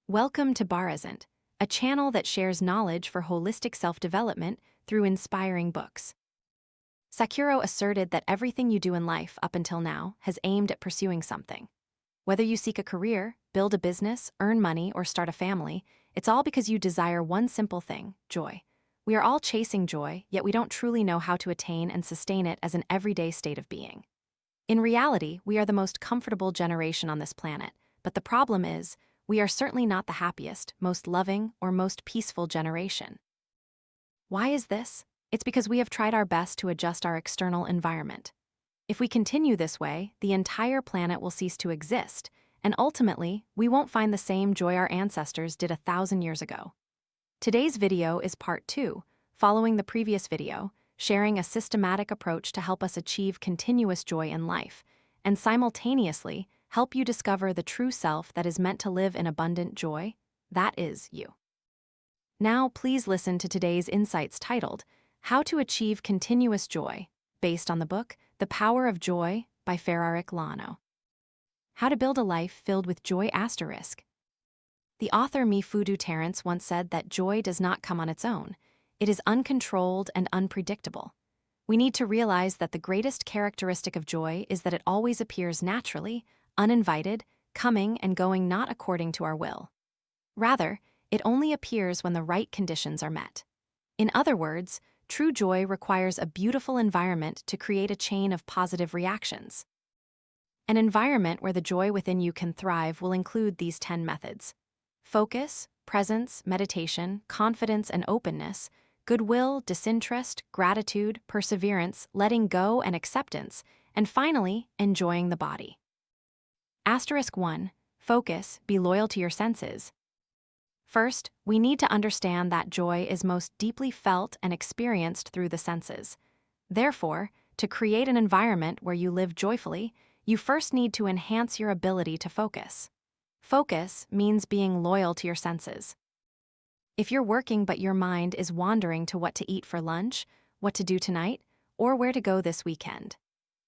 Welcome to Barazant, a channel that shares knowledge for holistic self-development through inspiring books. Sakuro asserted that everything you do in life up until now has aimed at pursuing something. Whether you seek a career, build a business, earn money, or start a family, it's all because you desire one simple thing: joy. We are all chasing joy, yet we don't truly know how to attain and sustain it as an everyday state of being. In reality, we are the most comfortable generation on this planet, but the problem is, we are certainly not the happiest, most loving, or most peaceful generation. Why is this? It's because we have tried our best to adjust our external environment. If we continue this way, the entire planet will cease to exist, and ultimately, we won't find the same joy our ancestors did 1,000 years ago. Today's video is part 2, following the previous video, sharing a systematic approach to help us achieve continuous joy in life, and simultaneously help you discover the true self that is meant to live in abundant joy. That is you. Now, please listen to today's insights titled, How to Achieve Continuous Joy, based on the book, The Power of Joy by Ferrarik Lano. How to Build a Life Filled with Joy *. The author Mifudu Terence once said that joy does not come on its own. It is uncontrolled and unpredictable. We need to realize that the greatest characteristic of joy is that it always appears naturally, uninvited, coming and going not according to our will. Rather, it only appears when the right conditions are met. In other words, true joy requires a beautiful environment to create a chain of positive reactions. An environment where the joy within you can thrive will include these 10 methods: focus, presence, meditation, confidence and openness, goodwill, disinterest, gratitude, perseverance, letting go and acceptance, and finally, enjoying the body. *1. Focus, be loyal to your senses. First, we need to understand that joy is most deeply felt and experienced through the senses. Therefore, to create an environment where you live joyfully, you first need to enhance your ability to focus. Focus means being loyal to your senses. If you're working but your mind is wandering to what to eat for lunch, what to do tonight, or where to go this weekend.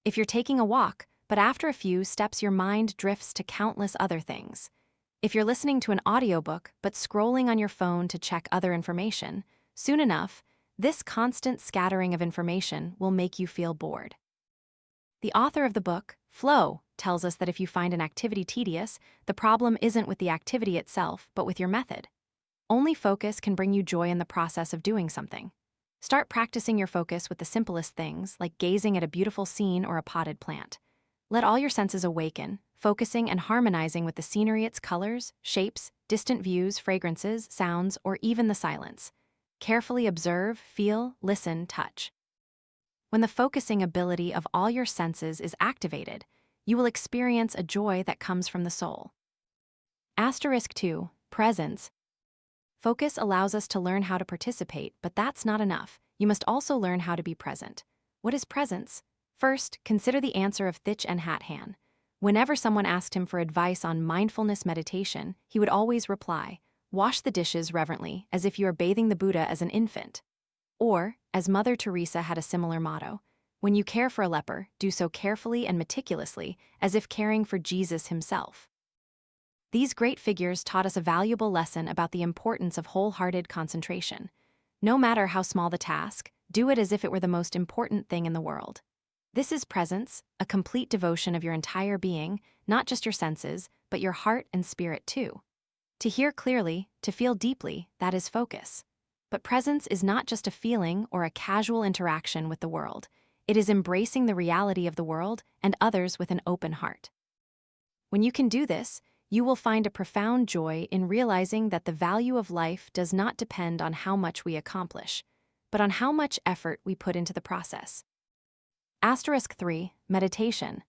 If you're taking a walk, but after a few steps your mind drifts to countless other things. If you're listening to an audiobook but scrolling on your phone to check other information, soon enough, this constant scattering of information will make you feel bored. The author of the book, Flow, tells us that if you find an activity tedious, the problem isn't with the activity itself, but with your method. Only focus can bring you joy in the process of doing something. Start practicing your focus with the simplest things, like gazing at a beautiful scene or a potted plant. Let all your senses awaken, focusing and harmonizing with the scenery, its colors, shapes, distant views, fragrances, sounds, or even the silence. Carefully observe, feel, listen, touch. When the focusing ability of all your senses is activated, you will experience a joy that comes from the soul. *2. Presence. Focus allows us to learn how to participate, but that's not enough. You must also learn how to be present. What is presence? First, consider the answer of Thich Nhat Hanh. Whenever someone asked him for advice on mindfulness meditation, he would always reply, "Wash the dishes reverently, as if you are bathing the Buddha as an infant." Or, as Mother Teresa had a similar motto, "When you care for a leper, do so carefully and meticulously, as if caring for Jesus himself." These great figures taught us a valuable lesson about the importance of wholehearted concentration. No matter how small the task, do it as if it were the most important thing in the world. This is presence, a complete devotion of your entire being, not just your senses, but your heart and spirit too. To hear clearly, to feel deeply, that is focus. But presence is not just a feeling or a casual interaction with the world. It is embracing the reality of the world and others with an open heart. When you can do this, you will find a profound joy in realizing that the value of life does not depend on how much we accomplish, but on how much effort we put into the process. *3. Meditation.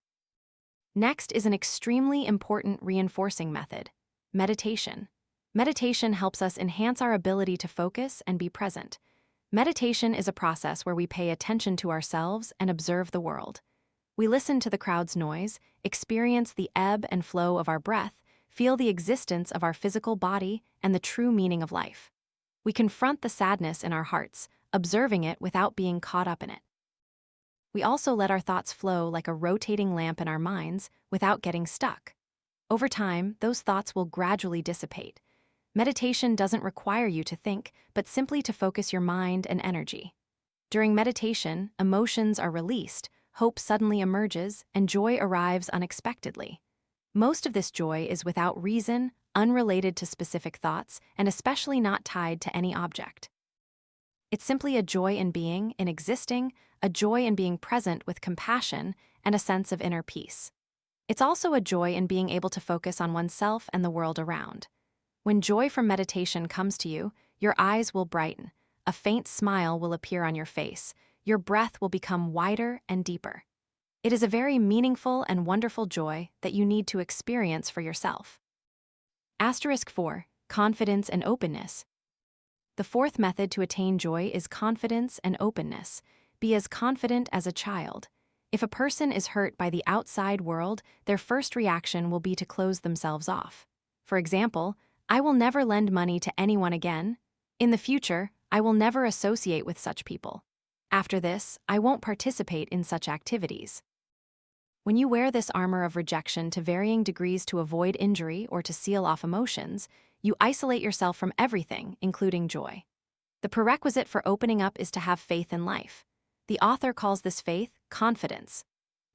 Next is an extremely important reinforcing method: meditation. Meditation helps us enhance our ability to focus and be present. Meditation is a process where we pay attention to ourselves and observe the world. We listen to the crowd's noise, experience the ebb and flow of our breath, feel the existence of our physical body and the true meaning of life. We confront the sadness in our hearts, observing it without being caught up in it. We also let our thoughts flow like a rotating lamp in our minds without getting stuck. Over time, those thoughts will gradually dissipate. Meditation doesn't require you to think, but simply to focus your mind and energy. During meditation, emotions are released, hope suddenly emerges, and joy arrives unexpectedly. Most of this joy is without reason, unrelated to specific thoughts, and especially not tied to any object. It's simply a joy in being, in existing, a joy in being present with compassion and a sense of inner peace. It's also a joy in being able to focus on oneself and the world around. When joy from meditation comes to you, your eyes will brighten, a faint smile will appear on your face, your breath will become wider and deeper. It is a very meaningful and wonderful joy that you need to experience for yourself. Asterisk 4. Confidence and openness. The fourth method to attain joy is confidence and openness. Be as confident as a child. If a person is hurt by the outside world, their first reaction will be to close themselves off. For example, I will never lend money to anyone again. In the future, I will never associate with such people. After this, I won't participate in such activities. When you wear this armor of rejection to varying degrees to avoid injury or to seal off emotions, you isolate yourself from everything, including joy. The prerequisite for opening up is to have faith in life. The author calls this faith confidence.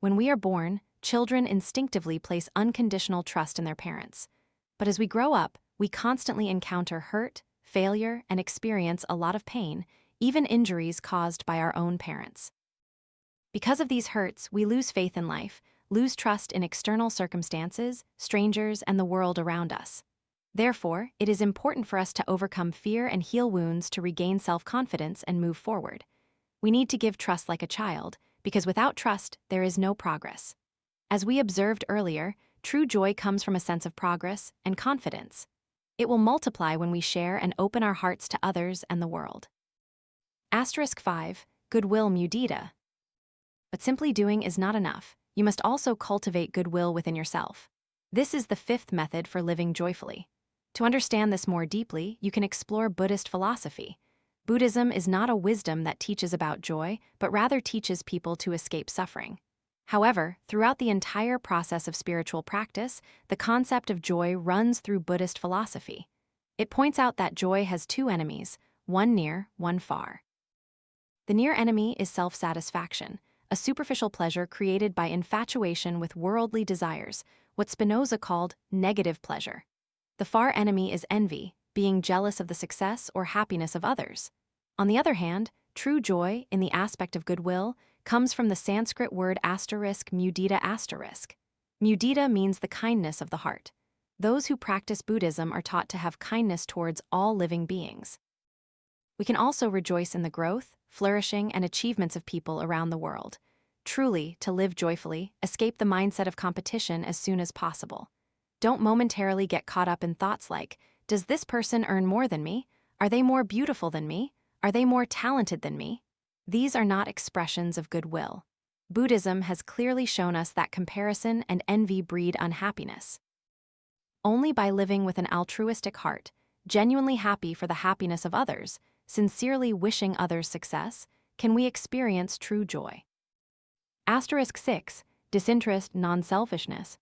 When we are born, children instinctively place unconditional trust in their parents. But as we grow up, we constantly encounter hurt, failure, and experience a lot of pain, even injuries caused by our own parents. Because of these hurts, we lose faith in life, lose trust in external circumstances, strangers, and the world around us. Therefore, it is important for us to overcome fear and heal wounds to regain self-confidence and move forward. We need to give trust like a child, because without trust, there is no progress. As we observed earlier, true joy comes from a sense of progress and confidence. It will multiply when we share and open our hearts to others and the world. Asterisk 5. Goodwill mudita. But simply doing is not enough. You must also cultivate goodwill within yourself. This is the fifth method for living joyfully. To understand this more deeply, you can explore Buddhist philosophy. Buddhism is not a wisdom that teaches about joy, but rather teaches people to escape suffering. However, throughout the entire process of spiritual practice, the concept of joy runs through Buddhist philosophy. It points out that joy has two enemies, one near, one far. The near enemy is self-satisfaction, a superficial pleasure created by infatuation with worldly desires, what Spinoza called negative pleasure. The far enemy is envy, being jealous of the success or happiness of others. On the other hand, true joy, in the aspect of goodwill, comes from the Sanskrit word mudita. Mudita means the kindness of the heart. Those who practice Buddhism are taught to have kindness towards all living beings. We can also rejoice in the growth, flourishing, and achievements of people around the world. Truly, to live joyfully, escape the mindset of competition as soon as possible. Don't momentarily get caught up in thoughts like, does this person earn more than me? Are they more beautiful than me? Are they more talented than me? These are not expressions of goodwill. Buddhism has clearly shown us that comparison and envy breed unhappiness. Only by living with an altruistic heart, genuinely happy for the happiness of others, sincerely wishing others success, can we experience true joy. Asterisk 6. Disinterest, non-selfishness.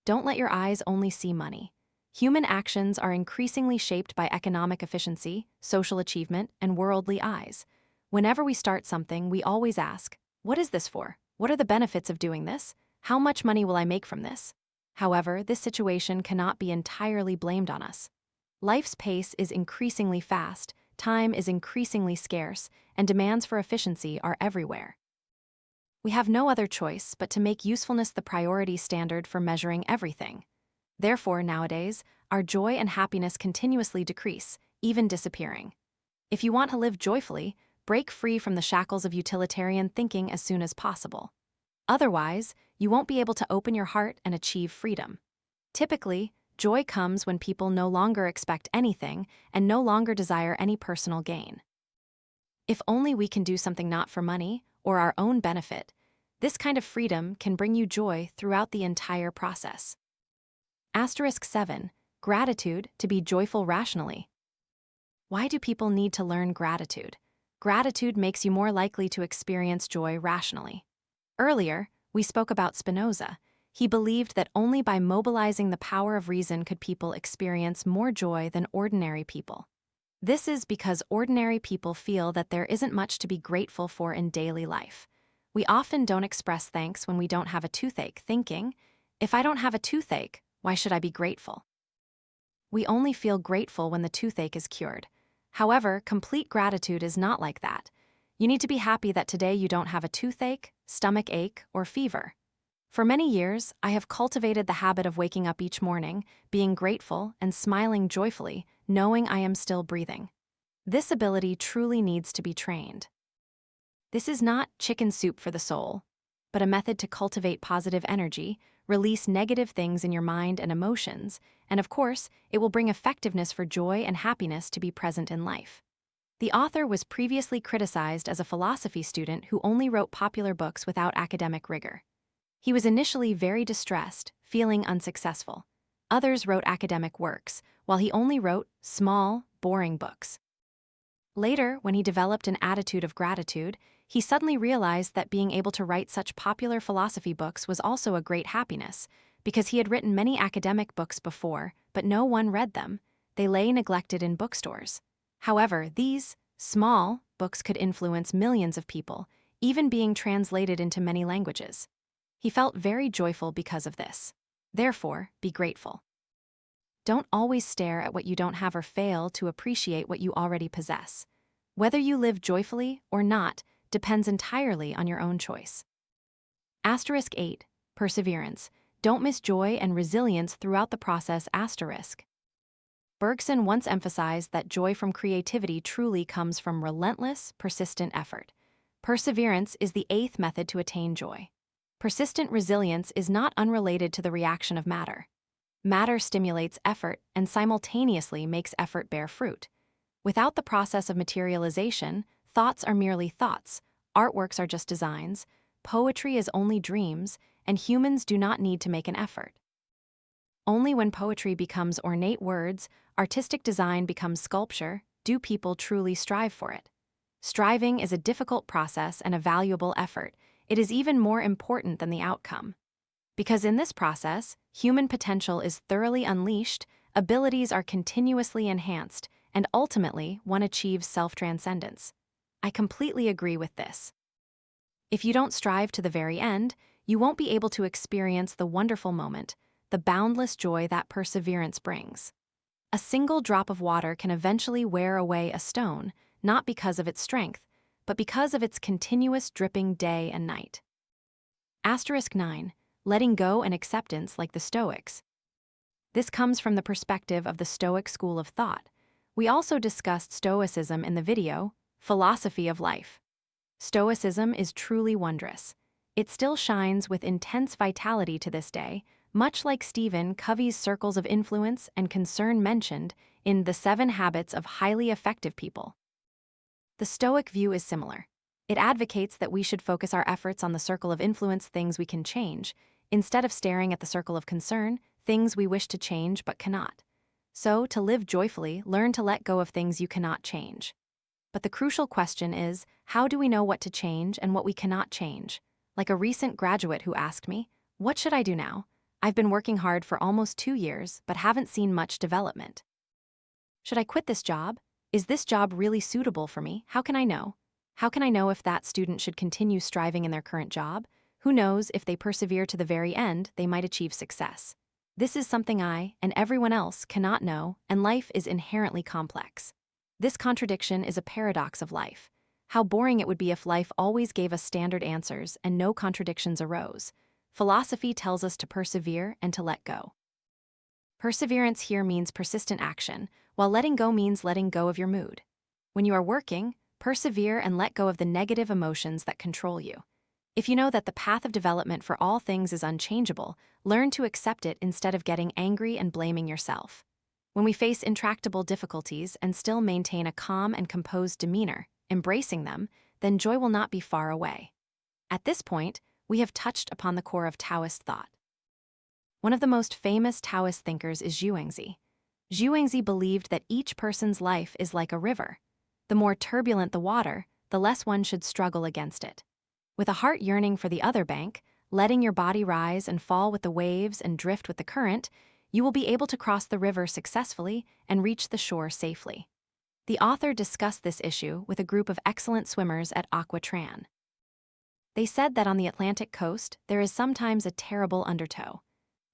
Don't let your eyes only see money. Human actions are increasingly shaped by economic efficiency, social achievement, and worldly eyes. Whenever we start something, we always ask, what is this for? What are the benefits of doing this? How much money will I make from this? However, this situation cannot be entirely blamed on us. Life's pace is increasingly fast, time is increasingly scarce, and demands for efficiency are everywhere. We have no other choice but to make usefulness the priority standard for measuring everything. Therefore, nowadays, our joy and happiness continuously decrease, even disappearing. If you want to live joyfully, break free from the shackles of utilitarian thinking as soon as possible. Otherwise, you won't be able to open your heart and achieve freedom. Typically, joy comes when people no longer expect anything and no longer desire any personal gain. If only we can do something not for money or our own benefit, this kind of freedom can bring you joy throughout the entire process. Asterisk 7. Gratitude, to be joyful rationally. Why do people need to learn gratitude? Gratitude makes you more likely to experience joy rationally. Earlier, we spoke about Spinoza. He believed that only by mobilizing the power of reason could people experience more joy than ordinary people. This is because ordinary people feel that there isn't much to be grateful for in daily life. We often don't express thanks when we don't have a toothache, thinking, if I don't have a toothache, why should I be grateful? We only feel grateful when the toothache is cured. However, complete gratitude is not like that. You need to be happy that today you don't have a toothache, stomach ache, or fever. For many years, I have cultivated the habit of waking up each morning, being grateful, and smiling joyfully, knowing I am still breathing. This ability truly needs to be trained. This is not chicken soup for the soul, but a method to cultivate positive energy, release negative things in your mind and emotions, and of course, it will bring effectiveness for joy and happiness to be present in life. The author was previously criticized as a philosophy student who only wrote popular books without academic rigor. He was initially very distressed, feeling unsuccessful. Others wrote academic works, while he only wrote small, boring books. Later, when he developed an attitude of gratitude, he suddenly realized that being able to write such popular philosophy books was also a great happiness, because he had written many academic books before, but no one read them. They lay neglected in bookstores. However, these small books could influence millions of people, even being translated into many languages. He felt very joyful because of this. Therefore, be grateful. Don't always stare at what you don't have or fail to appreciate what you already possess. Whether you live joyfully or not depends entirely on your own choice. Asterisk 8. Perseverance. Don't miss joy and resilience throughout the process. Asterisk. Bergson once emphasized that joy from creativity truly comes from relentless, persistent effort. Perseverance is the 8th method to attain joy. Persistent resilience is not unrelated to the reaction of matter. Matter stimulates effort and simultaneously makes effort bear fruit. Without the process of materialization, thoughts are merely thoughts, artworks are just designs, poetry is only dreams, and humans do not need to make an effort. Only when poetry becomes ornate words, artistic design becomes sculpture, do people truly strive for it. Striving is a difficult process and a valuable effort. It is even more important than the outcome. Because in this process, human potential is thoroughly unleashed, abilities are continuously enhanced, and ultimately, one achieves self-transcendence. I completely agree with this. If you don't strive to the very end, you won't be able to experience the wonderful moment, the boundless joy that perseverance brings. A single drop of water can eventually wear away a stone, not because of its strength, but because of its continuous dripping day and night. Asterisk 9. Letting go and acceptance like the Stoics. This comes from the perspective of the Stoic school of thought. We also discussed Stoicism in the video, Philosophy of Life. Stoicism is truly wondrous. It still shines with intense vitality to this day, much like Stephen Covey's circles of influence and concern mentioned in The 7 Habits of Highly Effective People. The Stoic view is similar. It advocates that we should focus our efforts on the circle of influence, things we can change, instead of staring at the circle of concern, things we wish to change but cannot. So, to live joyfully, learn to let go of things you cannot change. But the crucial question is, how do we know what to change and what we cannot change? Like a recent graduate who asked me, what should I do now? I've been working hard for almost 2 years, but haven't seen much development. Should I quit this job? Is this job really suitable for me? How can I know? How can I know if that student should continue striving in their current job? Who knows, if they persevere to the very end, they might achieve success. This is something I, and everyone else, cannot know, and life is inherently complex. This contradiction is a paradox of life. How boring it would be if life always gave us standard answers and no contradictions arose. Philosophy tells us to persevere and to let go. Perseverance here means persistent action, while letting go means letting go of your mood. When you are working, persevere and let go of the negative emotions that control you. If you know that the path of development for all things is unchangeable, learn to accept it instead of getting angry and blaming yourself. When we face intractable difficulties and still maintain a calm and composed demeanor, embracing them, then joy will not be far away. At this point, we have touched upon the core of Taoist thought. One of the most famous Taoist thinkers is Zhuangzi. Zhuangzi believed that each person's life is like a river. The more turbulent the water, the less one should struggle against it. With a heart yearning for the other bank, letting your body rise and fall with the waves and drift with the current, you will be able to cross the river successfully and reach the shore safely. The author discussed this issue with a group of excellent swimmers at Aquatran. They said that on the Atlantic coast, there is sometimes a terrible undertow.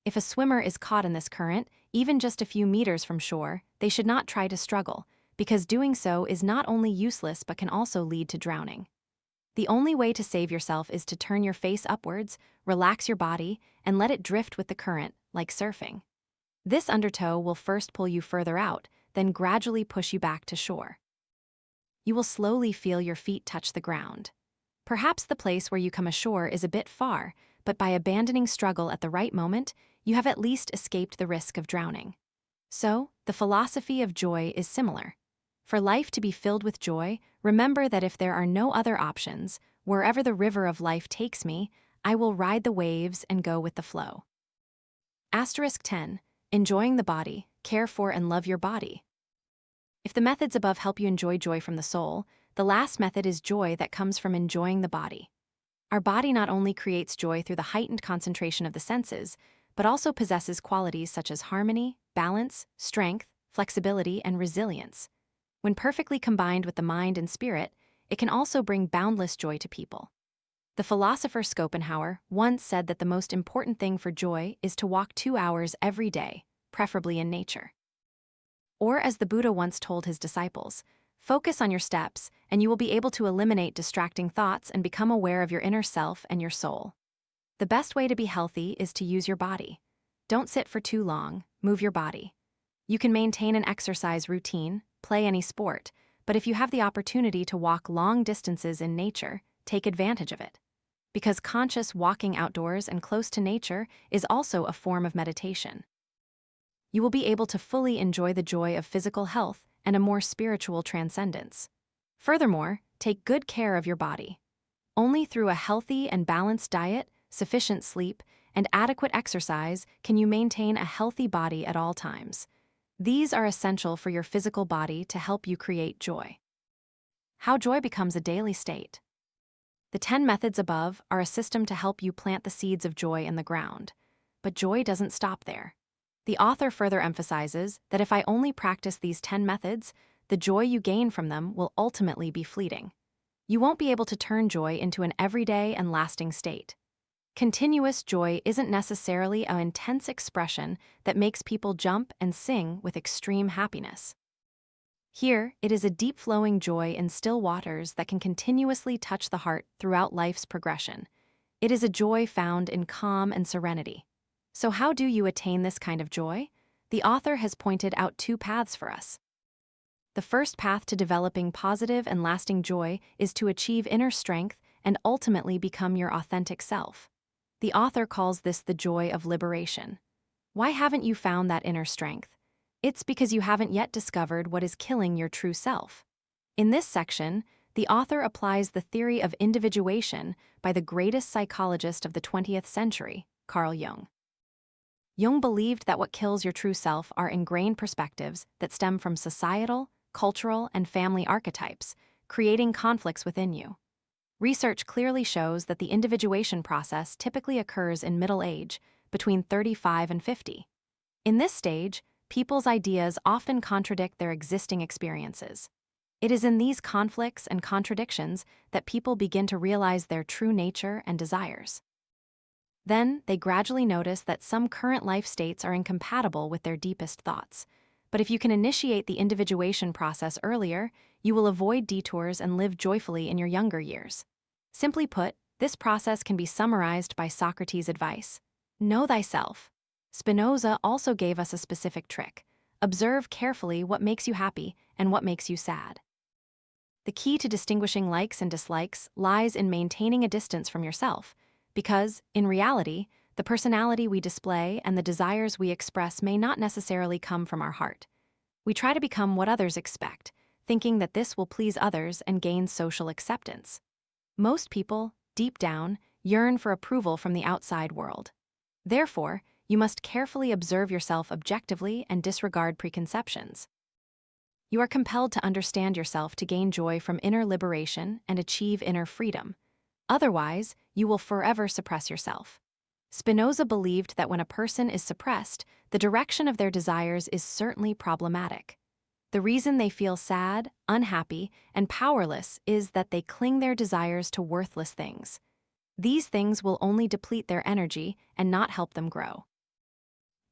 If a swimmer is caught in this current, even just a few meters from shore, they should not try to struggle, because doing so is not only useless but can also lead to drowning. The only way to save yourself is to turn your face upwards, relax your body, and let it drift with the current, like surfing. This undertow will first pull you further out, then gradually push you back to shore. You will slowly feel your feet touch the ground. Perhaps the place where you come ashore is a bit far, but by abandoning struggle at the right moment, you have at least escaped the risk of drowning. So, the philosophy of joy is similar. For life to be filled with joy, remember that if there are no other options, wherever the river of life takes me, I will ride the waves and go with the flow. Asterisk 10. Enjoying the body, care for and love your body. If the methods above help you enjoy joy from the soul, the last method is joy that comes from enjoying the body. Our body not only creates joy through the heightened concentration of the senses, but also possesses qualities such as harmony, balance, strength, flexibility, and resilience. When perfectly combined with the mind and spirit, it can also bring boundless joy to people. The philosopher Schopenhauer once said that the most important thing for joy is to walk 2 hours every day, preferably in nature. Or as the Buddha once told his disciples, focus on your steps, and you will be able to eliminate distracting thoughts and become aware of your inner self and your soul. The best way to be healthy is to use your body. Don't sit for too long, move your body. You can maintain an exercise routine, play any sport, but if you have the opportunity to walk long distances in nature, take advantage of it. Because conscious walking outdoors and close to nature is also a form of meditation. You will be able to fully enjoy the joy of physical health and a more spiritual transcendence. Furthermore, take good care of your body. Only through a healthy and balanced diet, sufficient sleep, and adequate exercise can you maintain a healthy body at all times. These are essential for your physical body to help you create joy. How joy becomes a daily state. The 10 methods above are a system to help you plant the seeds of joy in the ground. But joy doesn't stop there. The author further emphasizes that if I only practice these 10 methods, the joy you gain from them will ultimately be fleeting. You won't be able to turn joy into an everyday and lasting state. Continuous joy isn't necessarily an intense expression that makes people jump and sing with extreme happiness. Here, it is a deep-flowing joy in still waters that can continuously touch the heart throughout life's progression. It is a joy found in calm and serenity. So how do you attain this kind of joy? The author has pointed out 2 paths for us. The first path to developing positive and lasting joy is to achieve inner strength and ultimately become your authentic self. The author calls this the joy of liberation. Why haven't you found that inner strength? It's because you haven't yet discovered what is killing your true self. In this section, the author applies the theory of individuation by the greatest psychologist of the 20th century, Carl Jung. Jung believed that what kills your true self are ingrained perspectives that stem from societal, cultural, and family archetypes, creating conflicts within you. Research clearly shows that the individuation process typically occurs in middle age, between 35 and 50. In this stage, people's ideas often contradict their existing experiences. It is in these conflicts and contradictions that people begin to realize their true nature and desires. Then, they gradually notice that some current life states are incompatible with their deepest thoughts. But if you can initiate the individuation process earlier, you will avoid detours and live joyfully in your younger years. Simply put, this process can be summarized by Socrates' advice: know thyself. Spinoza also gave us a specific trick: observe carefully what makes you happy and what makes you sad. The key to distinguishing likes and dislikes lies in maintaining a distance from yourself, because, in reality, the personality we display and the desires we express may not necessarily come from our heart. We try to become what others expect, thinking that this will please others and gain social acceptance. Most people, deep down, yearn for approval from the outside world. Therefore, you must carefully observe yourself objectively and disregard preconceptions. You are compelled to understand yourself to gain joy from inner liberation and achieve inner freedom. Otherwise, you will forever suppress yourself. Spinoza believed that when a person is suppressed, the direction of their desires is certainly problematic. The reason they feel sad, unhappy, and powerless is that they cling their desires to worthless things. These things will only deplete their energy and not help them grow.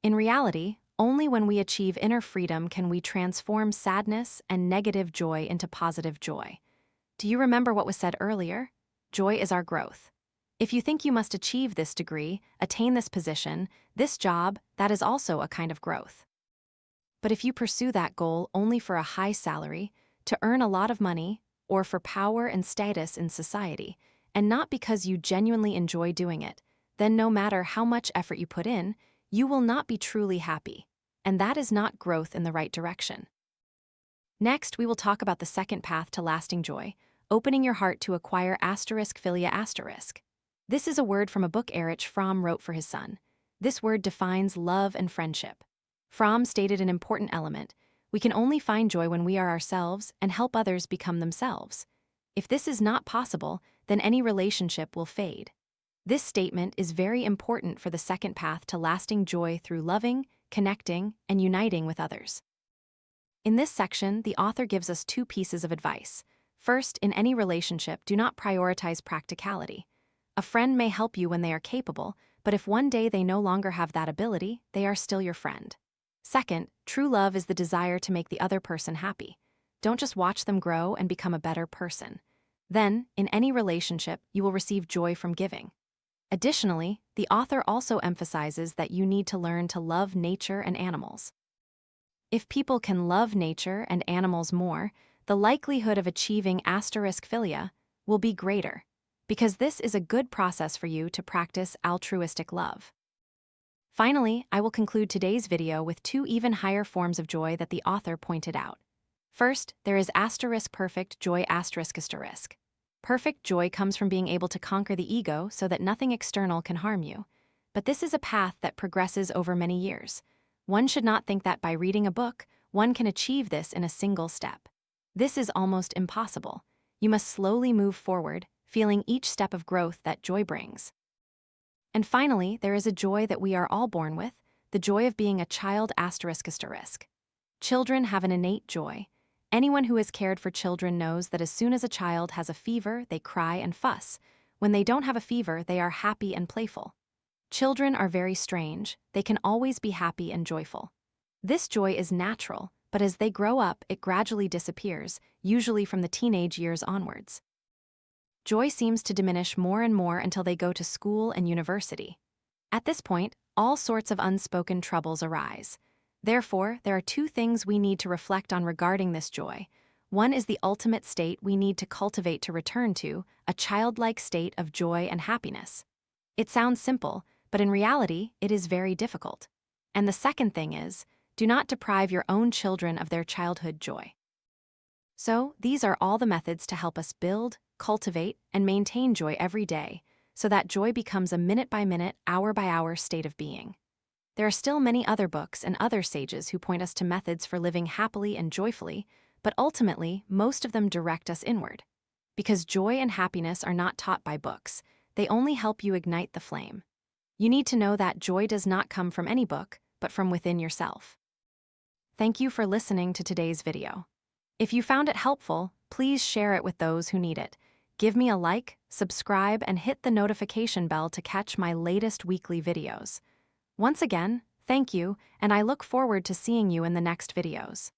In reality, only when we achieve inner freedom can we transform sadness and negative joy into positive joy. Do you remember what was said earlier? Joy is our growth. If you think you must achieve this degree, attain this position, this job, that is also a kind of growth. But if you pursue that goal only for a high salary, to earn a lot of money, or for power and status in society, and not because you genuinely enjoy doing it, then no matter how much effort you put in, you will not be truly happy, and that is not growth in the right direction. Next, we will talk about the second path to lasting joy, opening your heart to acquire *philia**. This is a word from a book Erich Fromm wrote for his son. This word defines love and friendship. Fromm stated an important element: we can only find joy when we are ourselves and help others become themselves. If this is not possible, then any relationship will fade. This statement is very important for the second path to lasting joy through loving, connecting, and uniting with others. In this section, the author gives us two pieces of advice. First, in any relationship, do not prioritize practicality. A friend may help you when they are capable, but if one day they no longer have that ability, they are still your friend. Second, true love is the desire to make the other person happy. Don't just watch them grow and become a better person. Then, in any relationship, you will receive joy from giving. Additionally, the author also emphasizes that you need to learn to love nature and animals. If people can love nature and animals more, the likelihood of achieving *philia will be greater, because this is a good process for you to practice altruistic love. Finally, I will conclude today's video with two even higher forms of joy that the author pointed out. First, there is *perfect joy **. Perfect joy comes from being able to conquer the ego so that nothing external can harm you. But this is a path that progresses over many years. One should not think that by reading a book, one can achieve this in a single step. This is almost impossible. You must slowly move forward, feeling each step of growth that joy brings. And finally, there is a joy that we are all born with, the joy of being a child **. Children have an innate joy. Anyone who has cared for children knows that as soon as a child has a fever, they cry and fuss. When they don't have a fever, they are happy and playful. Children are very strange. They can always be happy and joyful. This joy is natural, but as they grow up, it gradually disappears, usually from the teenage years onwards. Joy seems to diminish more and more until they go to school and university. At this point, all sorts of unspoken troubles arise. Therefore, there are two things we need to reflect on regarding this joy. One is the ultimate state we need to cultivate to return to, a childlike state of joy and happiness. It sounds simple, but in reality, it is very difficult. And the second thing is, do not deprive your own children of their childhood joy. So, these are all the methods to help us build, cultivate, and maintain joy every day, so that joy becomes a minute-by-minute, hour-by-hour state of being. There are still many other books and other sages who point us to methods for living happily and joyfully, but ultimately, most of them direct us inward. Because joy and happiness are not taught by books, they only help you ignite the flame. You need to know that joy does not come from any book, but from within yourself. Thank you for listening to today's video. If you found it helpful, please share it with those who need it. Give me a like, subscribe, and hit the notification bell to catch my latest weekly videos. Once again, thank you, and I look forward to seeing you in the next videos.